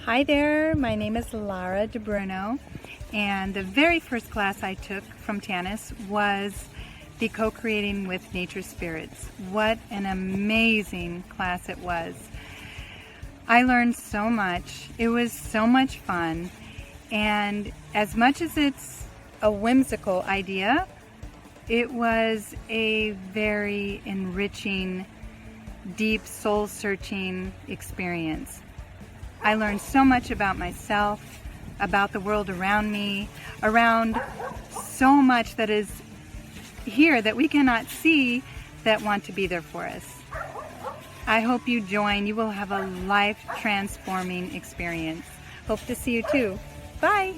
Hi there, my name is Lara Pydde, and the very first class I took from Tanis was the Co-Creating with Nature Spirits. What an amazing class it was. I learned so much. It was so much fun, and as much as it's a whimsical idea, it was a very enriching, deep, soul-searching experience. I learned so much about myself, about the world around me, around so much that is here that we cannot see that want to be there for us. I hope you join. You will have a life-transforming experience. Hope to see you too. Bye!